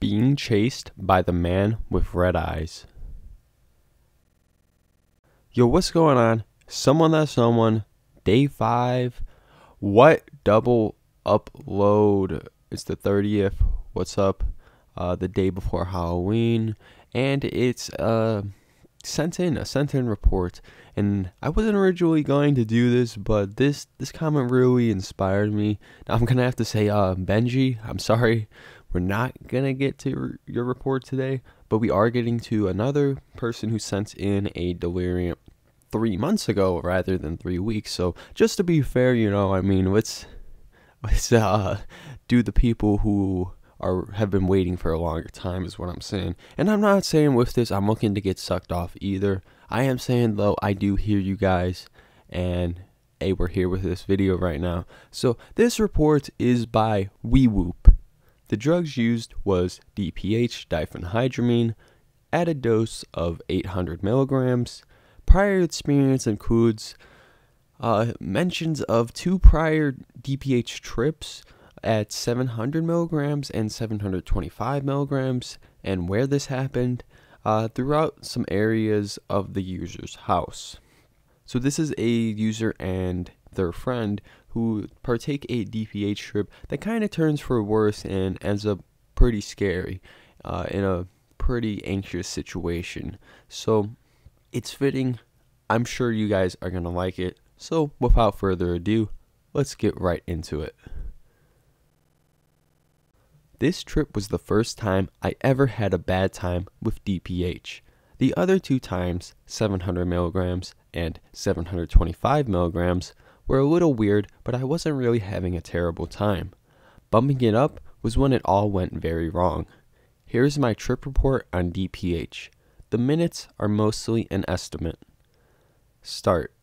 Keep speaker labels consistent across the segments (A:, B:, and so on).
A: Being chased by the man with red eyes. Yo, what's going on? Someone That Someone, day 5. What double upload? It's the 30th. What's up? The day before Halloween. And it's sent in report. And I wasn't originally going to do this, but this comment really inspired me. Now I'm gonna have to say, Benji, I'm sorry. We're not going to get to your report today, but we are getting to another person who sent in a delirium 3 months ago rather than 3 weeks. So just to be fair, let's do the people who have been waiting for a longer time is what I'm saying. And I'm not saying with this I'm looking to get sucked off either. I am saying, though, I do hear you guys, and we're here with this video right now. So this report is by WeeWhop. The drugs used was DPH, diphenhydramine, at a dose of 800 milligrams. Prior experience includes mentions of 2 prior DPH trips at 700 milligrams and 725 milligrams, and where this happened throughout some areas of the user's house. So this is a user and their friend who partake a DPH trip that kind of turns for worse and ends up pretty scary in a pretty anxious situation. So it's fitting. I'm sure you guys are going to like it. So without further ado, let's get right into it. This trip was the first time I ever had a bad time with DPH. The other 2 times, 700 milligrams and 725 milligrams, were a little weird, but I wasn't really having a terrible time. Bumping it up was when it all went very wrong. Here's my trip report on DPH. The minutes are mostly an estimate. Start.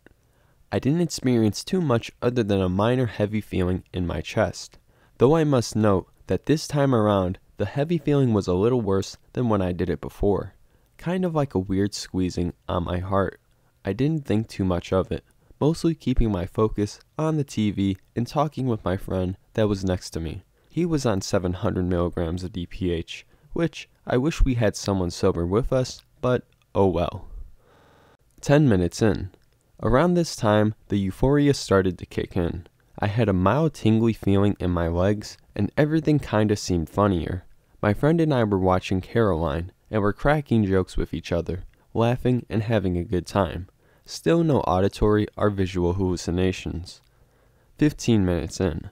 A: I didn't experience too much other than a minor heavy feeling in my chest, though I must note that this time around the heavy feeling was a little worse than when I did it before, kind of like a weird squeezing on my heart. I didn't think too much of it, mostly keeping my focus on the TV and talking with my friend that was next to me. He was on 700 milligrams of DPH, which I wish we had someone sober with us, but oh well. 10 minutes in. Around this time, the euphoria started to kick in. I had a mild tingly feeling in my legs, and everything kinda seemed funnier. My friend and I were watching Caroline, and were cracking jokes with each other, laughing and having a good time. Still no auditory or visual hallucinations. 15 minutes in.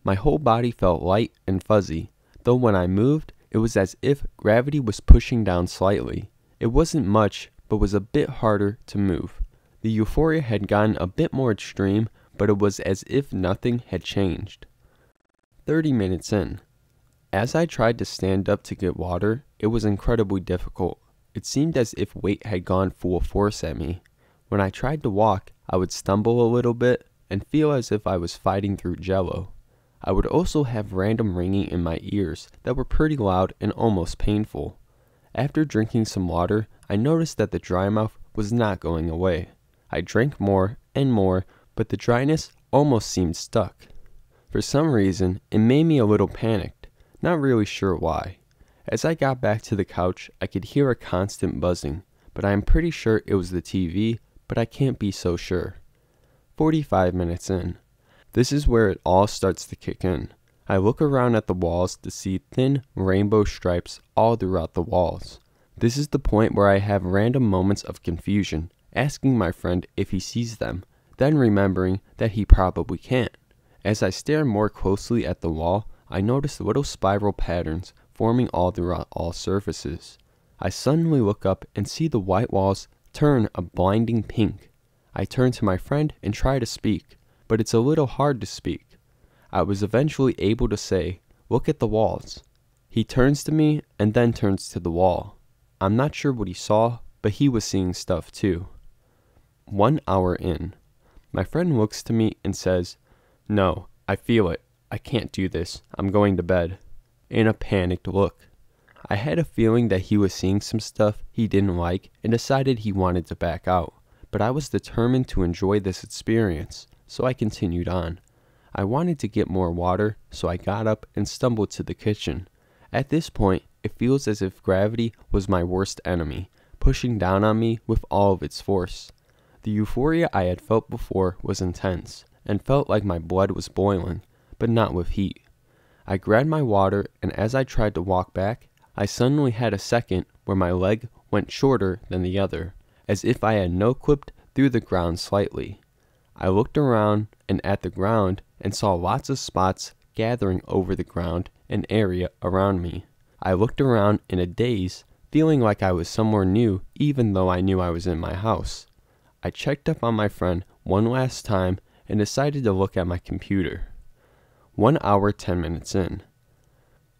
A: My whole body felt light and fuzzy, though when I moved, it was as if gravity was pushing down slightly. It wasn't much, but was a bit harder to move. The euphoria had gotten a bit more extreme, but it was as if nothing had changed. 30 minutes in. As I tried to stand up to get water, it was incredibly difficult. It seemed as if weight had gone full force at me. When I tried to walk, I would stumble a little bit and feel as if I was fighting through jello. I would also have random ringing in my ears that were pretty loud and almost painful. After drinking some water, I noticed that the dry mouth was not going away. I drank more and more, but the dryness almost seemed stuck. For some reason, it made me a little panicked, not really sure why. As I got back to the couch, I could hear a constant buzzing, but I am pretty sure it was the TV, but I can't be so sure. 45 minutes in. This is where it all starts to kick in. I look around at the walls to see thin rainbow stripes all throughout the walls. This is the point where I have random moments of confusion, asking my friend if he sees them, then remembering that he probably can't. As I stare more closely at the wall, I notice little spiral patterns forming all throughout all surfaces. I suddenly look up and see the white walls turn a blinding pink. I turn to my friend and try to speak, but it's a little hard to speak. I was eventually able to say, "Look at the walls." He turns to me and then turns to the wall. I'm not sure what he saw, but he was seeing stuff too. 1 hour in. My friend looks to me and says, "No, I feel it. I can't do this. I'm going to bed." In a panicked look. I had a feeling that he was seeing some stuff he didn't like and decided he wanted to back out, but I was determined to enjoy this experience, so I continued on. I wanted to get more water, so I got up and stumbled to the kitchen. At this point, it feels as if gravity was my worst enemy, pushing down on me with all of its force. The euphoria I had felt before was intense, and felt like my blood was boiling, but not with heat. I grabbed my water, and as I tried to walk back, I suddenly had a second where my leg went shorter than the other, as if I had no-clipped through the ground slightly. I looked around and at the ground and saw lots of spots gathering over the ground and area around me. I looked around in a daze, feeling like I was somewhere new even though I knew I was in my house. I checked up on my friend one last time and decided to look at my computer. 1 hour 10 minutes in.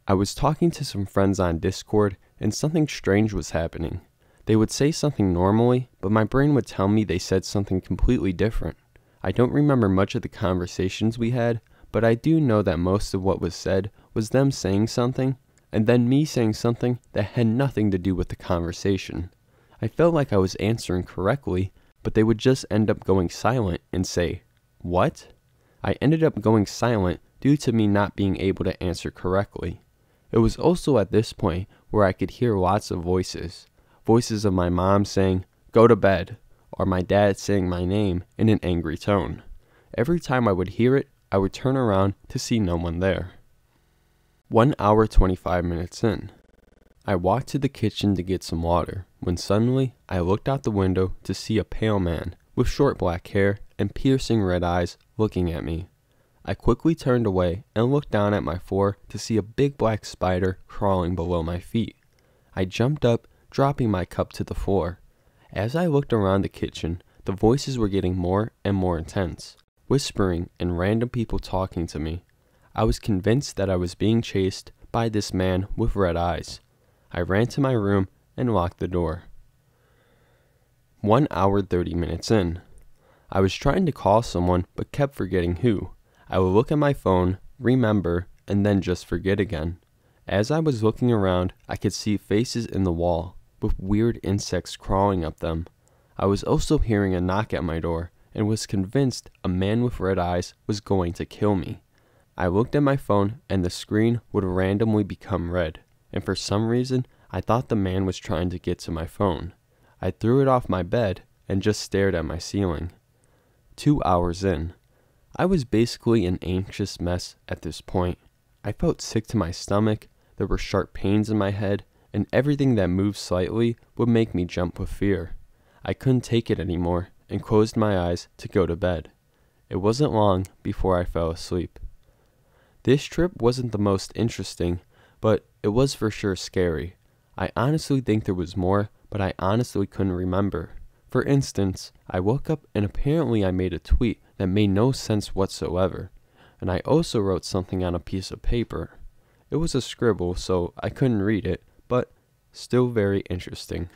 A: I was talking to some friends on Discord and something strange was happening. They would say something normally, but my brain would tell me they said something completely different. I don't remember much of the conversations we had, but I do know that most of what was said was them saying something, and then me saying something that had nothing to do with the conversation. I felt like I was answering correctly, but they would just end up going silent and say, "What?" I ended up going silent due to me not being able to answer correctly. It was also at this point where I could hear lots of voices. Voices of my mom saying, "Go to bed," or my dad saying my name in an angry tone. Every time I would hear it, I would turn around to see no one there. 1 hour 25 minutes in. I walked to the kitchen to get some water, when suddenly I looked out the window to see a pale man with short black hair and piercing red eyes looking at me. I quickly turned away and looked down at my floor to see a big black spider crawling below my feet. I jumped up, dropping my cup to the floor. As I looked around the kitchen, the voices were getting more and more intense, whispering and random people talking to me. I was convinced that I was being chased by this man with red eyes. I ran to my room and locked the door. 1 hour 30 minutes in. I was trying to call someone but kept forgetting who. I would look at my phone, remember, and then just forget again. As I was looking around, I could see faces in the wall, with weird insects crawling up them. I was also hearing a knock at my door, and was convinced a man with red eyes was going to kill me. I looked at my phone, and the screen would randomly become red, and for some reason, I thought the man was trying to get to my phone. I threw it off my bed, and just stared at my ceiling. 2 hours in. I was basically an anxious mess at this point. I felt sick to my stomach, there were sharp pains in my head, and everything that moved slightly would make me jump with fear. I couldn't take it anymore, and closed my eyes to go to bed. It wasn't long before I fell asleep. This trip wasn't the most interesting, but it was for sure scary. I honestly think there was more, but I honestly couldn't remember. For instance, I woke up and apparently I made a tweet that made no sense whatsoever, and I also wrote something on a piece of paper. It was a scribble, so I couldn't read it, but still very interesting.